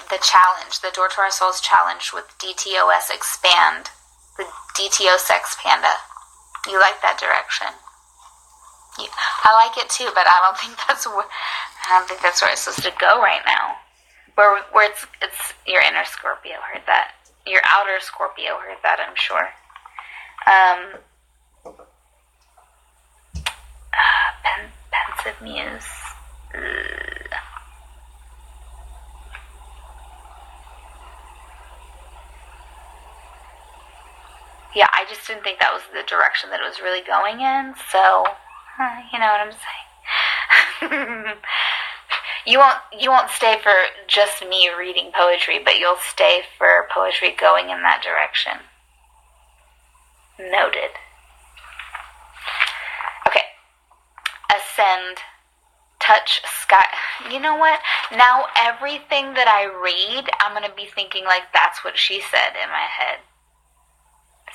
the challenge, the Door to Our Souls challenge with DTOS Expand, the DTO Sex Panda. You like that direction? I like it too, but I don't think that's where it's supposed to go right now. Where it's your inner Scorpio heard that. Your outer Scorpio heard that, I'm sure. Pensive Muse. Yeah, I just didn't think that was the direction that it was really going in, so, you know what I'm saying. You won't stay for just me reading poetry, but you'll stay for poetry going in that direction. Noted. Okay. Ascend. Touch sky. You know what? Now everything that I read, I'm going to be thinking like that's what she said in my head.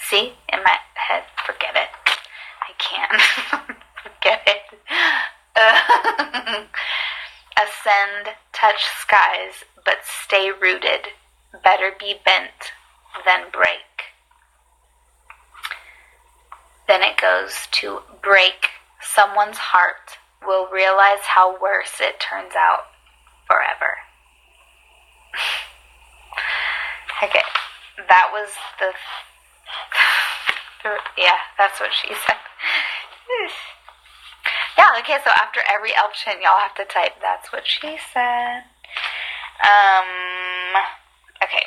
See? In my head. Forget it. I can't. Forget it. Ascend, touch skies, but stay rooted. Better be bent than break. Then it goes to break someone's heart. Will realize how worse it turns out forever. Okay, that was yeah, that's what she said. Yeah, okay, so after every elfchen, y'all have to type, that's what she said. Okay.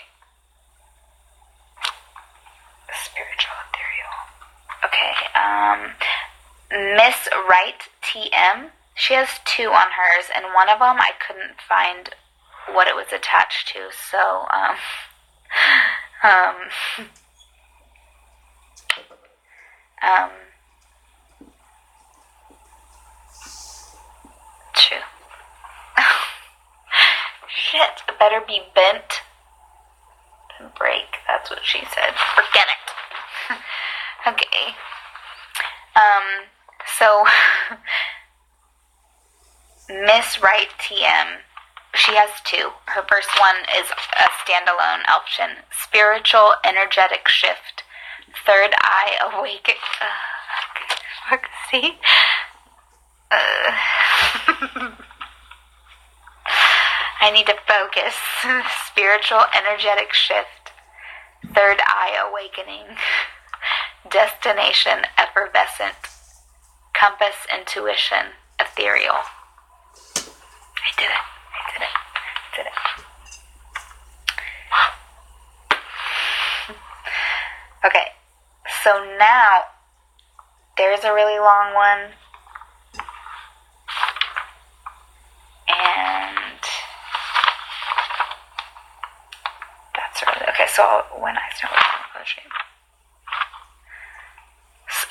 Spiritual ethereal. Okay, Miss Wright TM, she has 2 on hers, and one of them I couldn't find what it was attached to, so, true. Shit, it better be bent than break. That's what she said. Forget it. Okay. So, Miss Wright TM, she has 2. Her first one is a standalone elfchen. Spiritual energetic shift. Third eye awaken. See? I need to focus. Spiritual energetic shift. Third eye awakening. Destination effervescent. Compass intuition ethereal. I did it. Okay, so now there's a really long one, and that's really okay. So when I start writing poetry,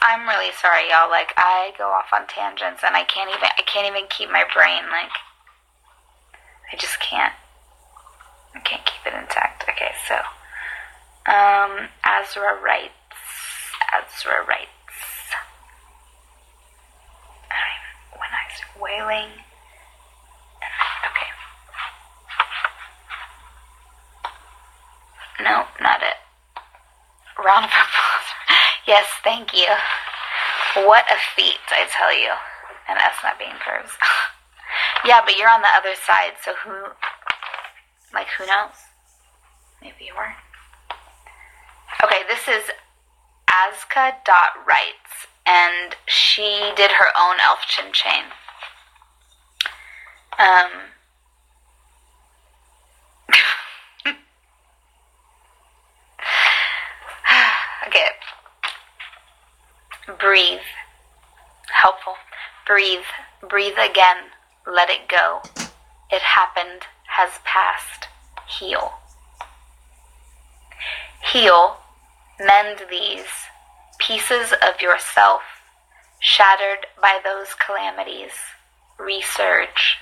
I'm really sorry, y'all. Like, I go off on tangents, and I can't even keep my brain, like, I just can't. I can't keep it intact. Okay, so Azra writes. When I start wailing. Okay. No, not it. Round of applause. Yes, thank you. What a feat, I tell you. And us not being curves. Yeah, but you're on the other side, so who knows? Maybe you weren't. Okay, this is Azka.writes, and she did her own elfchen chain. Okay. Breathe. Helpful. Breathe again. Let it go. It happened, has passed. Heal. Heal. Mend these pieces of yourself, shattered by those calamities. Resurge.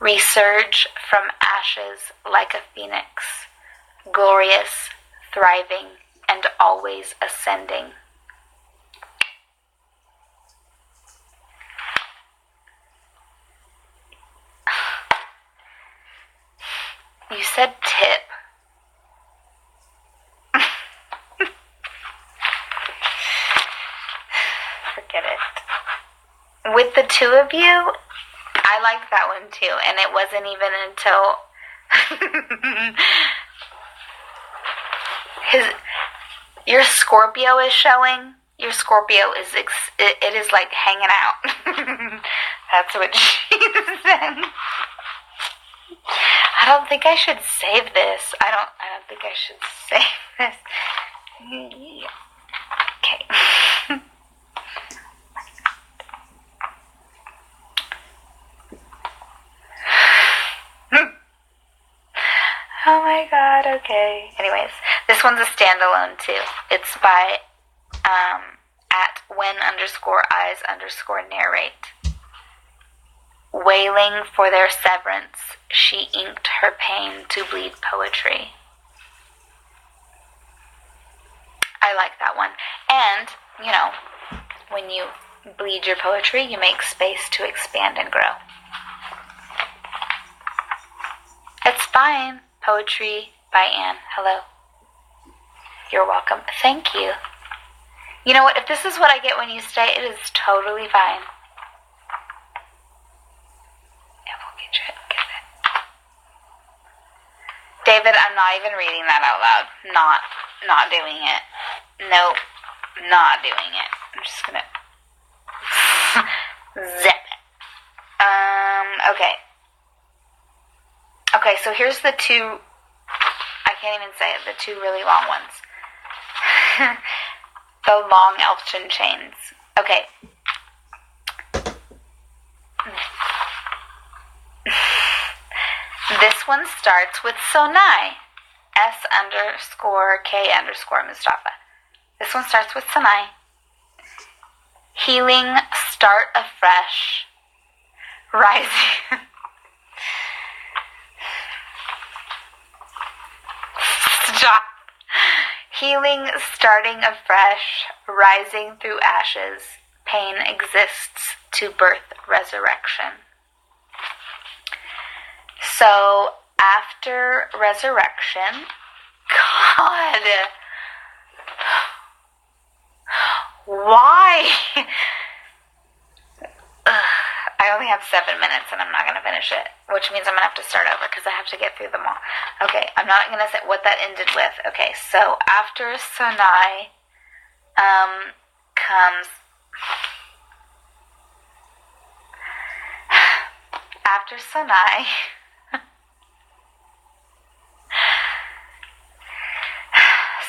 Resurge from ashes like a phoenix, glorious, thriving, and always ascending. You said tip. Forget it. With the two of you, I like that one too, and it wasn't even until your Scorpio is showing. Your Scorpio is it is like hanging out. That's what she said. I don't think I should save this. I don't think I should save this. Okay. Oh my god, okay. Anyways, this one's a standalone too. It's by at when_eyes_narrate. Wailing for their severance, she inked her pain to bleed poetry. I like that one. And, you know, when you bleed your poetry, you make space to expand and grow. It's fine. Poetry by Anne. Hello. You're welcome. Thank you. You know what? If this is what I get when you stay, it is totally fine. Yeah, we'll get it. David, I'm not even reading that out loud. Not doing it. Nope. Not doing it. I'm just gonna zip it. Okay. Okay, so here's the two, I can't even say it, the two really long ones. The long elfchen chains. Okay. This one starts with Sonai. S_K_ Mustafa. This one starts with Sonai. Healing, start afresh, rising. Stop. Healing, starting afresh, rising through ashes. Pain exists to birth resurrection. So, after resurrection, God, why? I only have 7 minutes and I'm not going to finish it, which means I'm going to have to start over because I have to get through them all. Okay, I'm not going to say what that ended with. Okay, so after Sonai comes... After Sonai...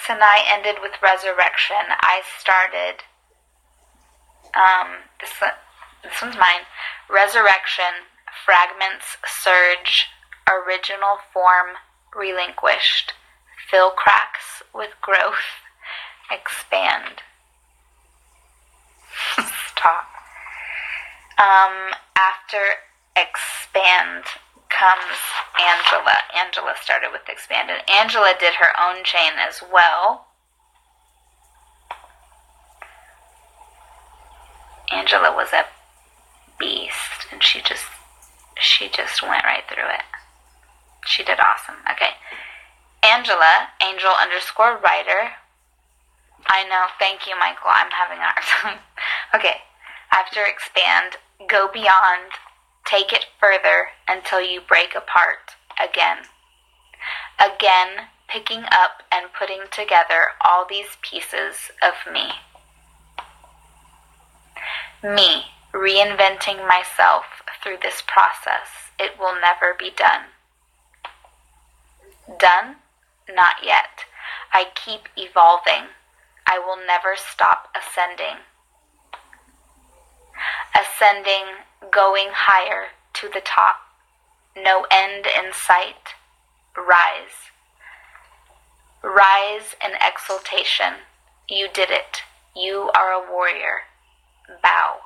Sonai ended with resurrection. I started... This one's mine. Resurrection, fragments surge, original form relinquished, fill cracks with growth, expand. Stop. After expand comes Angela. Angela started with expand, and Angela did her own chain as well. Angela was a beast, and she just went right through it. She did awesome. Okay. Angela, angel_writer. I know, thank you, Michael. I'm having a hard time. Okay. After expand, go beyond, take it further until you break apart again. Again, picking up and putting together all these pieces of me. Me, reinventing myself through this process. It will never be done. Done? Not yet. I keep evolving. I will never stop ascending. Ascending, going higher to the top. No end in sight. Rise. Rise in exultation. You did it. You are a warrior. Bow.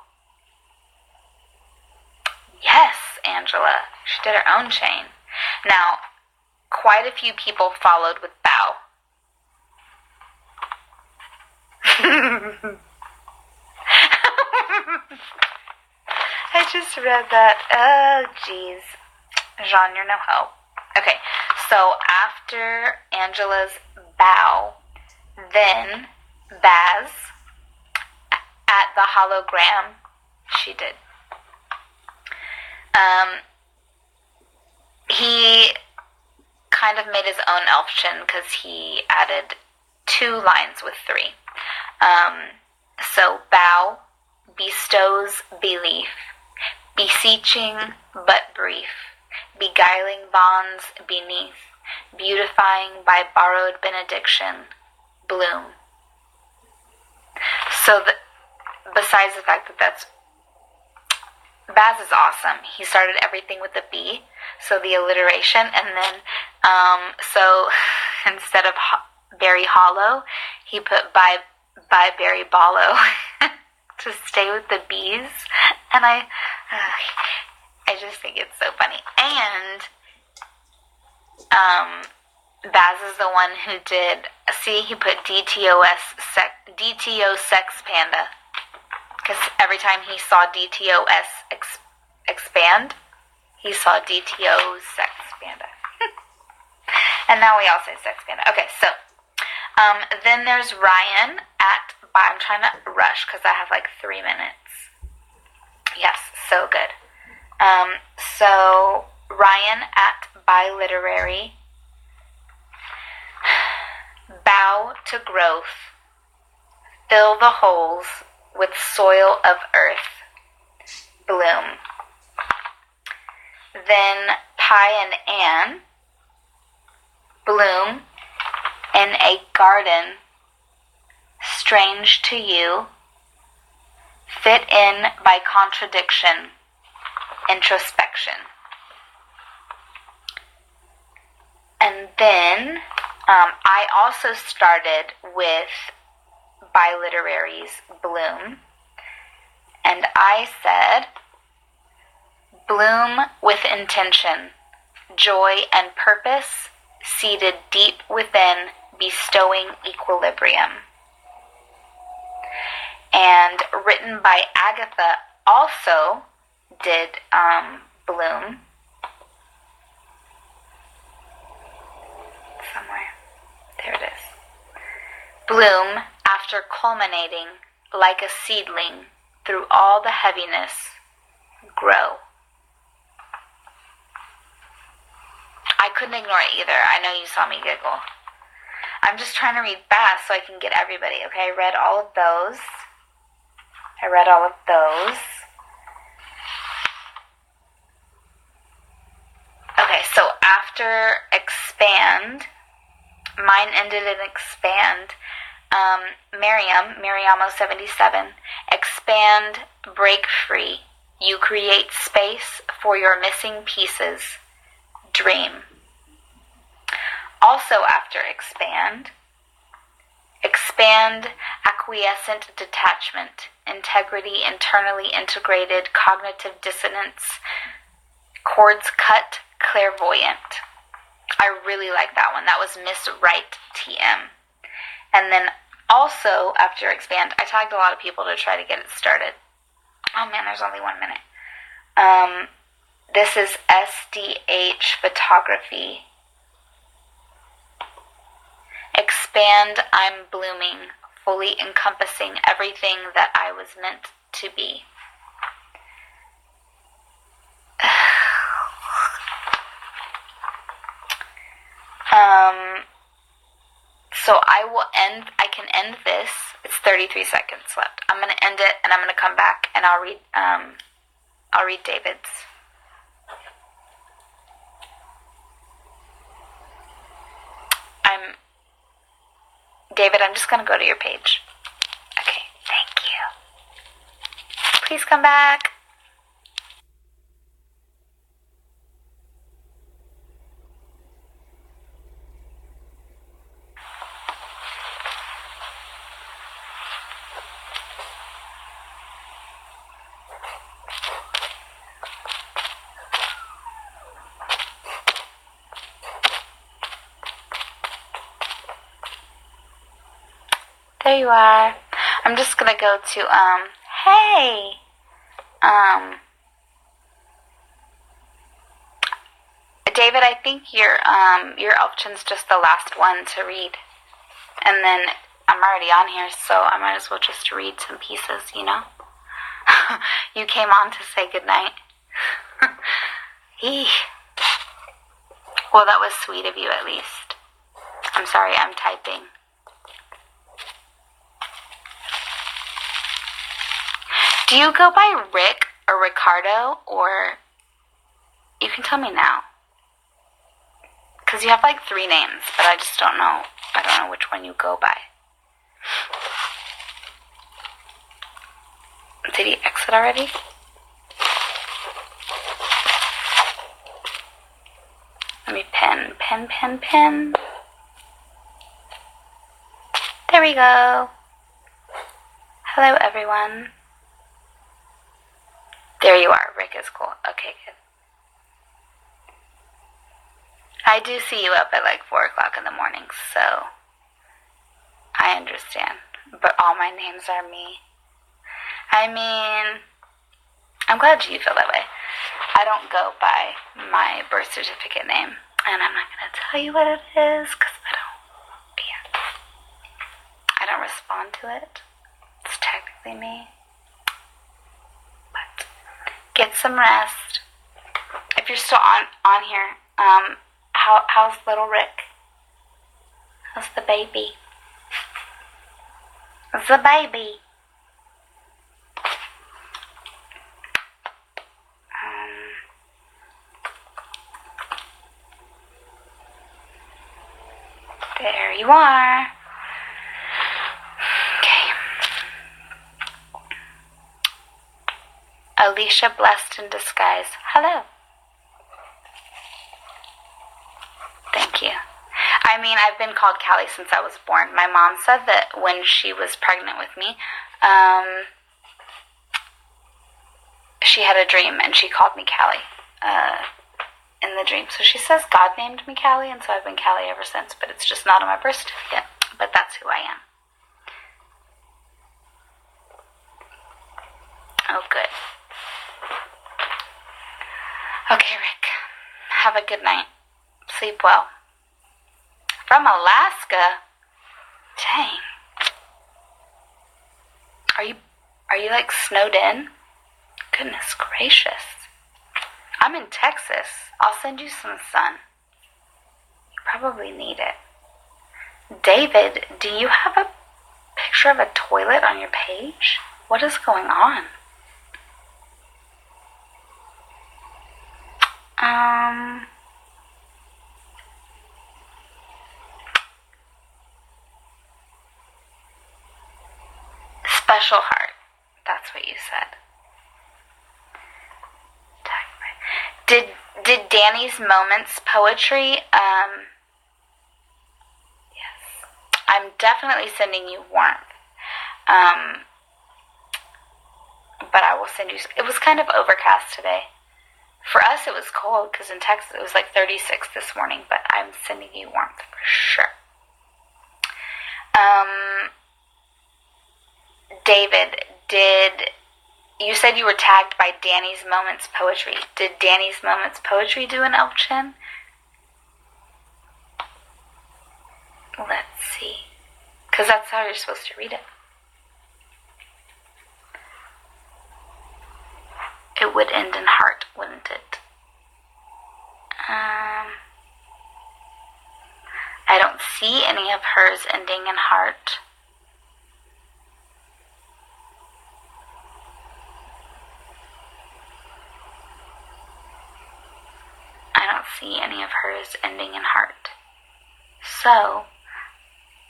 Yes, Angela. She did her own chain. Now, quite a few people followed with bow. I just read that. Oh, jeez. Jean, you're no help. Okay, so So after Angela's bow, then Baz, at the hologram, she did. He kind of made his own elfchen because he added 2 lines with 3. So bow, bestows belief, beseeching but brief, beguiling bonds beneath, beautifying by borrowed benediction, bloom. So besides the fact that that's Baz is awesome. He started everything with a B, so the alliteration, and then so instead of Barry Hollow, he put by Barry Ballo to stay with the B's, and I just think it's so funny. And Baz is the one who did. See, he put DTO Sex Panda. Because every time he saw DTOS expand, he saw DTO Sex Panda. And now we all say Sex Panda. Okay, so then there's Ryan at, I'm trying to rush because I have like 3 minutes. Yes, so good. So Ryan at By Literary, bow to growth, fill the holes with soil of earth, bloom. Then Pi and Ann, bloom in a garden, strange to you, fit in by contradiction, introspection. And then I also started with By Literary's Bloom, and I said, bloom with intention, joy and purpose, seated deep within, bestowing equilibrium. And written by Agatha also did Bloom. Somewhere. There it is. Bloom after culminating like a seedling through all the heaviness, grow. I couldn't ignore it either. I know you saw me giggle. I'm just trying to read fast so I can get everybody, okay? I read all of those. Okay, so after expand, mine ended in expand. Miriamo 77, expand, break free. You create space for your missing pieces. Dream. Also after expand, acquiescent detachment, integrity, internally integrated, cognitive dissonance, chords cut, clairvoyant. I really like that one. That was Miss Wright TM. And then also after expand, I tagged a lot of people to try to get it started. Oh man, there's only 1 minute. This is SDH Photography. Expand, I'm blooming, fully encompassing everything that I was meant to be. So I can end this. It's 33 seconds left. I'm going to end it and I'm going to come back and I'll read David's. David, I'm just going to go to your page. Okay, thank you. Please come back. There you are. I'm just gonna go to hey. David, I think your elfchen's just the last one to read. And then I'm already on here, so I might as well just read some pieces, you know? You came on to say goodnight. Eeh. Well, that was sweet of you at least. I'm sorry, I'm typing. Do you go by Rick or Ricardo, or you can tell me now? Because you have like 3 names, but I just don't know. I don't know which one you go by. Did he exit already? Let me pen. There we go. Hello, everyone. There you are. Rick is cool. Okay, good. I do see you up at like 4 o'clock in the morning, so I understand. But all my names are me. I mean, I'm glad you feel that way. I don't go by my birth certificate name, and I'm not going to tell you what it is because I don't respond to it. It's technically me. But get some rest. If you're still on here, how's little Rick? How's the baby? The baby. There you are. Okay. Alicia, blessed in disguise. Hello. Thank you. I mean, I've been called Callie since I was born. My mom said that when she was pregnant with me, she had a dream and she called me Callie in the dream. So she says God named me Callie, and so I've been Callie ever since, but it's just not on my birth certificate. But that's who I am. Oh, good. Okay, Rick. Have a good night. Sleep well. From Alaska? Dang. Are you like snowed in? Goodness gracious. I'm in Texas. I'll send you some sun. You probably need it. David, do you have a picture of a toilet on your page? What is going on? Special heart. That's what you said. Did Danny's Moments poetry, yes. I'm definitely sending you warmth. But I will send you, it was kind of overcast today. For us, it was cold, because in Texas, it was like 36 this morning, but I'm sending you warmth for sure. David, you said you were tagged by Danny's Moments Poetry. Did Danny's Moments Poetry do an elfchen? Let's see. Because that's how you're supposed to read it. It would end in heart, wouldn't it? I don't see any of hers ending in heart. I don't see any of hers ending in heart. So,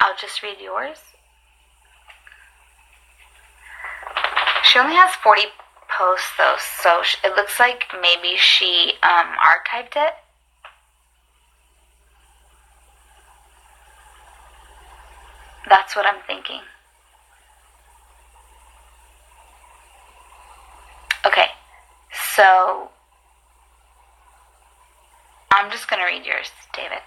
I'll just read yours. She only has 40 posts though, so it looks like maybe she archived it. That's what I'm thinking. Okay, so I'm just going to read yours, David.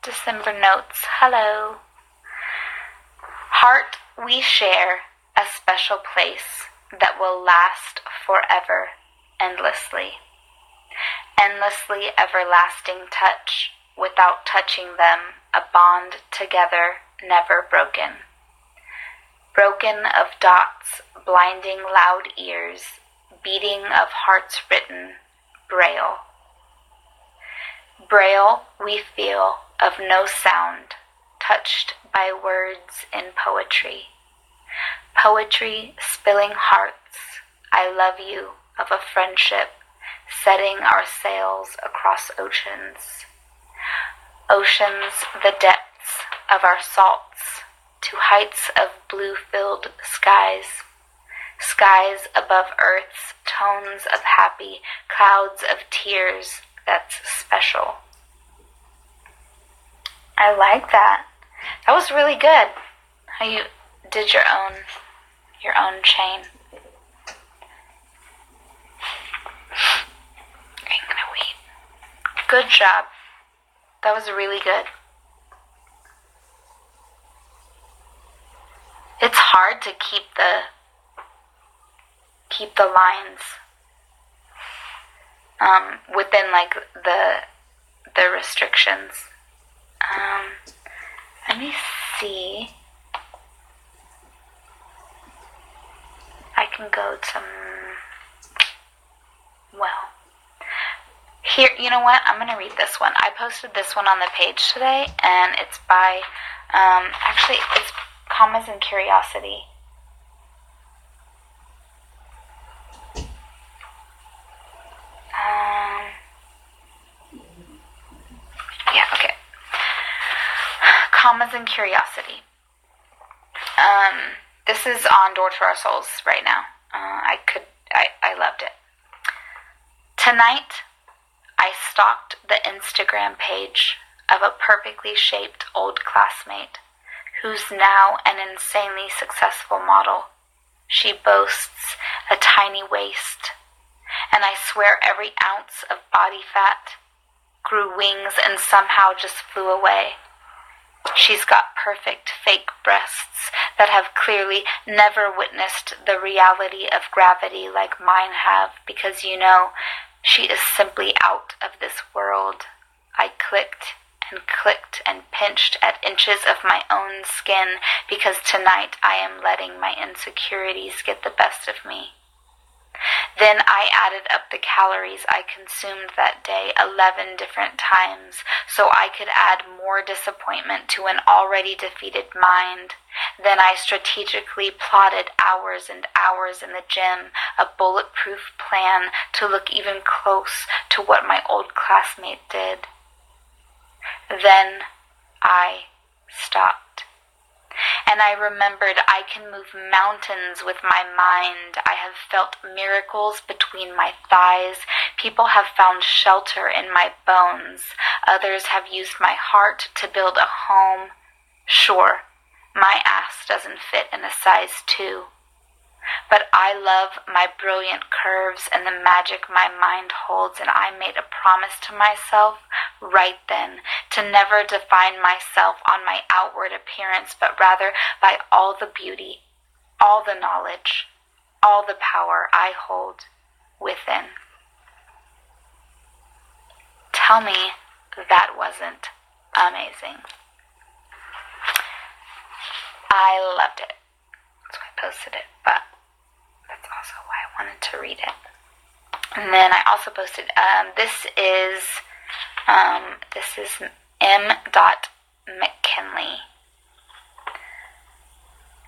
December notes. Hello. Heart we share, a special place that will last forever, endlessly. Endlessly everlasting touch, without touching them, a bond together, never broken. Broken of dots, blinding loud ears, beating of hearts written, Braille. Braille we feel of no sound, touched by words in poetry. Poetry spilling hearts, I love you, of a friendship, setting our sails across oceans. Oceans, the depths of our salts, to heights of blue-filled skies. Skies above earth's tones of happy, clouds of tears, that's special. I like that. That was really good. How you did your own chain. I'm gonna wait. Good job. That was really good. It's hard to keep the lines within like the restrictions. Let me see. I can go to, well, here, you know what? I'm going to read this one. I posted this one on the page today, and it's by, actually, it's Commas and Curiosity. Yeah, okay. Commas and Curiosity. This is on Door to Our Souls right now. I loved it. Tonight, I stalked the Instagram page of a perfectly shaped old classmate who's now an insanely successful model. She boasts a tiny waist, and I swear every ounce of body fat grew wings and somehow just flew away. She's got perfect fake breasts that have clearly never witnessed the reality of gravity like mine have, because, you know, she is simply out of this world. I clicked and pinched at inches of my own skin because tonight I am letting my insecurities get the best of me. Then I added up the calories I consumed that day 11 different times so I could add more disappointment to an already defeated mind. Then I strategically plotted hours and hours in the gym, a bulletproof plan to look even close to what my old classmate did. Then I stopped. And I remembered I can move mountains with my mind. I have felt miracles between my thighs. People have found shelter in my bones. Others have used my heart to build a home. Sure, my ass doesn't fit in a size 2. But I love my brilliant curves and the magic my mind holds, and I made a promise to myself right then to never define myself on my outward appearance, but rather by all the beauty, all the knowledge, all the power I hold within. Tell me that wasn't amazing. I loved it. That's why I posted it, but that's also why I wanted to read it. And then I also posted, this is M. McKinley.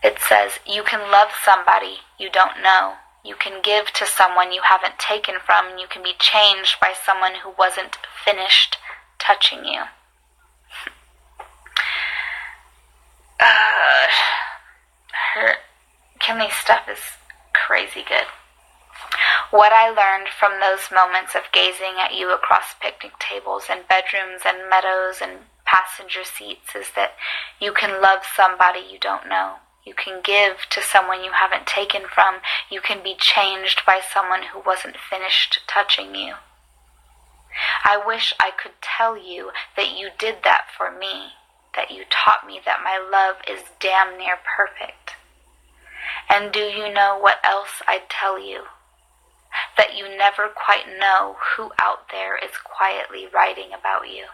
It says, you can love somebody you don't know. You can give to someone you haven't taken from, and you can be changed by someone who wasn't finished touching you. Her Kinley's stuff is crazy good. What I learned from those moments of gazing at you across picnic tables and bedrooms and meadows and passenger seats is that you can love somebody you don't know. You can give to someone you haven't taken from. You can be changed by someone who wasn't finished touching you. I wish I could tell you that you did that for me, that you taught me that my love is damn near perfect. And do you know what else I'd tell you? That you never quite know who out there is quietly writing about you.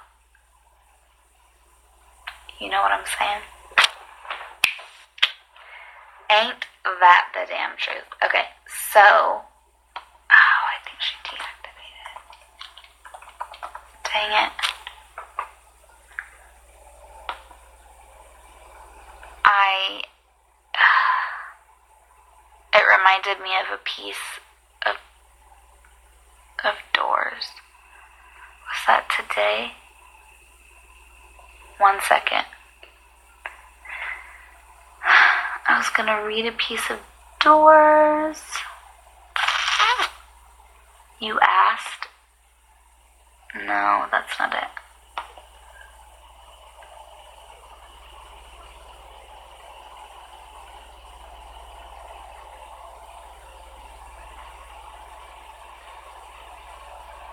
You know what I'm saying? Ain't that the damn truth? Okay, so, I think she deactivated. Dang it. It reminded me of a piece of Doors. Was that today? 1 second. I was gonna read a piece of Doors. You asked? No, that's not it.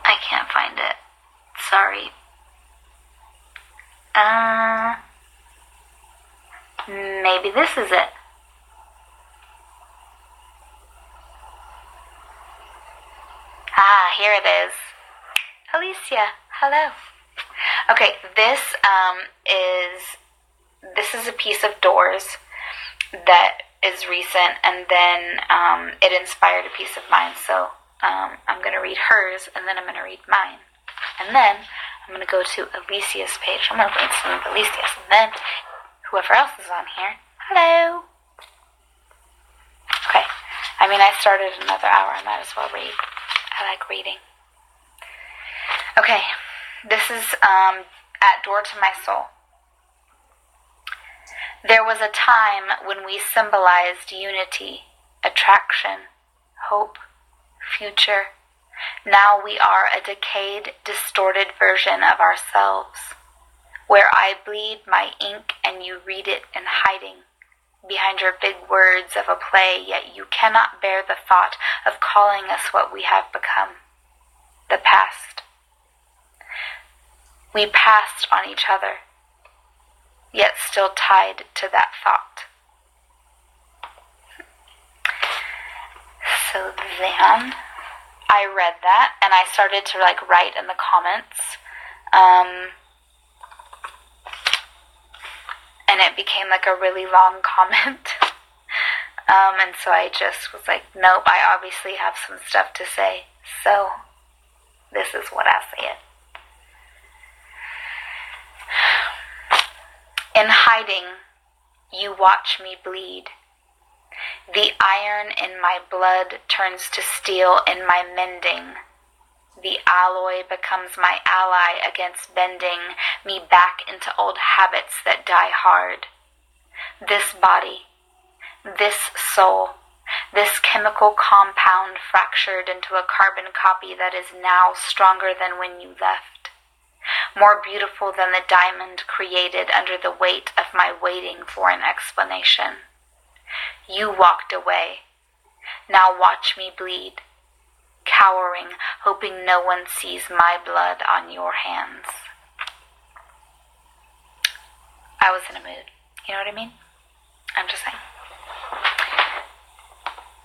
I can't find it. Sorry. Maybe this is it. Here it is. Alicia, hello. Okay, this is a piece of Doors that is recent, and then it inspired a piece of mine. So I'm gonna read hers, and then I'm gonna read mine, and then I'm gonna go to Alicia's page. I'm gonna read some of Alicia's, and then whoever else is on here. Hello. Okay. I mean, I started another hour. I might as well read. I like reading. Okay, this is At Door to My Soul. There was a time when we symbolized unity, attraction, hope, future. Now we are a decayed, distorted version of ourselves, where I bleed my ink and you read it in hiding behind your big words of a play, yet you cannot bear the thought of calling us what we have become, the past. We passed on each other, yet still tied to that thought. So then I read that, and I started to write in the comments, and it became a really long comment. And so I just was like, nope, I obviously have some stuff to say, so this is what I said. In hiding, you watch me bleed. The iron in my blood turns to steel in my mending. The alloy becomes my ally against bending me back into old habits that die hard. This body, this soul, this chemical compound fractured into a carbon copy that is now stronger than when you left, more beautiful than the diamond created under the weight of my waiting for an explanation. You walked away. Now watch me bleed, cowering, hoping no one sees my blood on your hands. I was in a mood. You know what I mean? I'm just saying.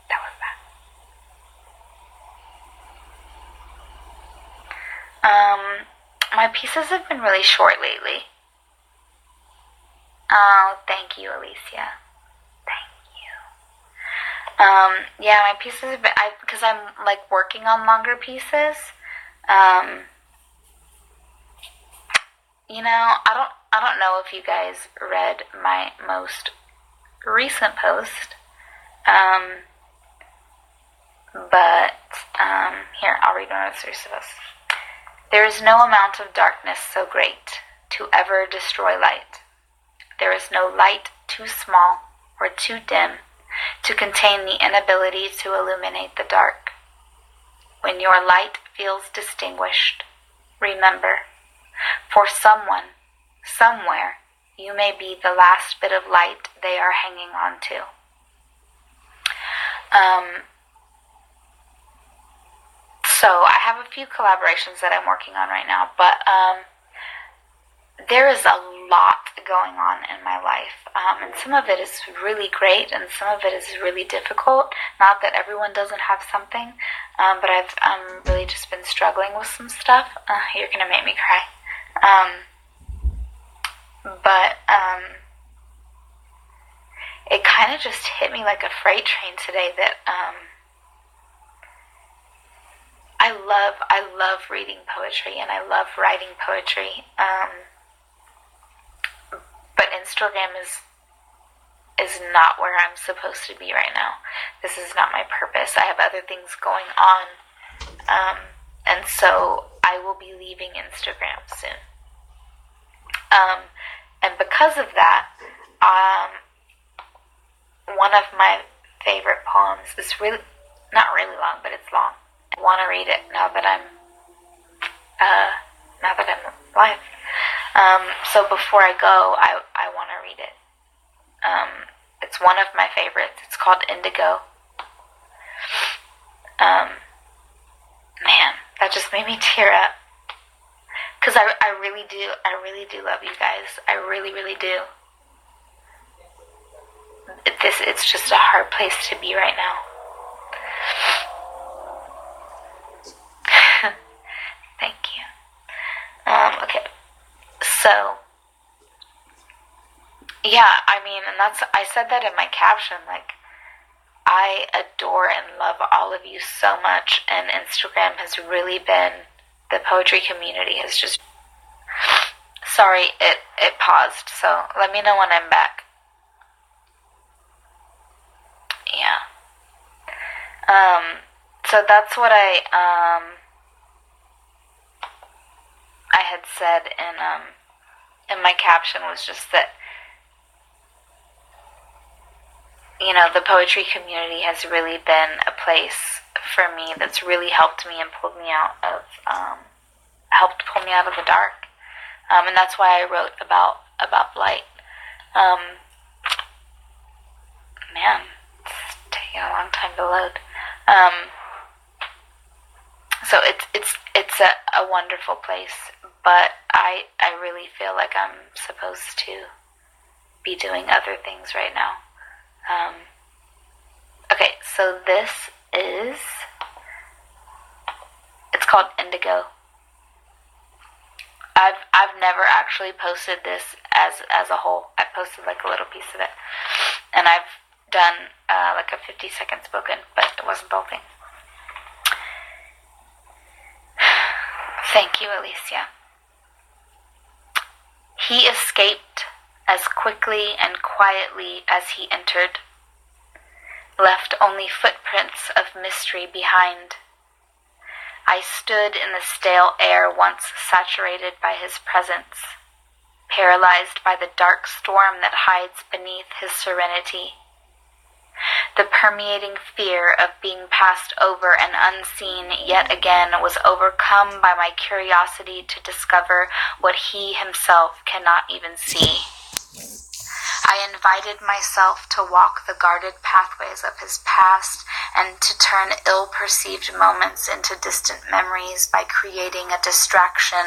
That was that. My pieces have been really short lately. Oh, thank you, Alicia. Yeah, my pieces have been, because I'm working on longer pieces. I don't know if you guys read my most recent post. But here, I'll read one of the rest of us. There is no amount of darkness so great to ever destroy light. There is no light too small or too dim to contain the inability to illuminate the dark. When your light feels distinguished, remember, for someone, somewhere, you may be the last bit of light they are hanging on to. So I have a few collaborations that I'm working on right now, but there is a lot going on in my life, and some of it is really great, and some of it is really difficult. Not that everyone doesn't have something, but I've really just been struggling with some stuff. You're gonna make me cry. But it kind of just hit me like a freight train today that I love reading poetry, and I love writing poetry. But Instagram is not where I'm supposed to be right now. This is not my purpose. I have other things going on, and so I will be leaving Instagram soon. And because of that, one of my favorite poems is really not really long, but it's long. I want to read it now that I'm live. So before I go, I want to read it. It's one of my favorites. It's called Indigo. Man, that just made me tear up. Because I really do love you guys. I really, really do. It's just a hard place to be right now. Thank you. Okay. So, yeah, I mean, and I said that in my caption, like, I adore and love all of you so much, and Instagram has really been, the poetry community has just, sorry, it paused, so let me know when I'm back. Yeah. So that's what I had said in my caption, was just that, you know, the poetry community has really been a place for me that's really helped me and pulled me out of the dark. And that's why I wrote about light. Man, it's taking a long time to load. So it's a wonderful place, but I really feel like I'm supposed to be doing other things right now. Okay, so this is, it's called Indigo. I've never actually posted this as a whole. I posted like a little piece of it, and I've done like a 50-second spoken, but it wasn't the whole thing. Thank you, Alicia. He escaped as quickly and quietly as he entered, left only footprints of mystery behind. I stood in the stale air once saturated by his presence, paralyzed by the dark storm that hides beneath his serenity. The permeating fear of being passed over and unseen yet again was overcome by my curiosity to discover what he himself cannot even see. I invited myself to walk the guarded pathways of his past and to turn ill-perceived moments into distant memories by creating a distraction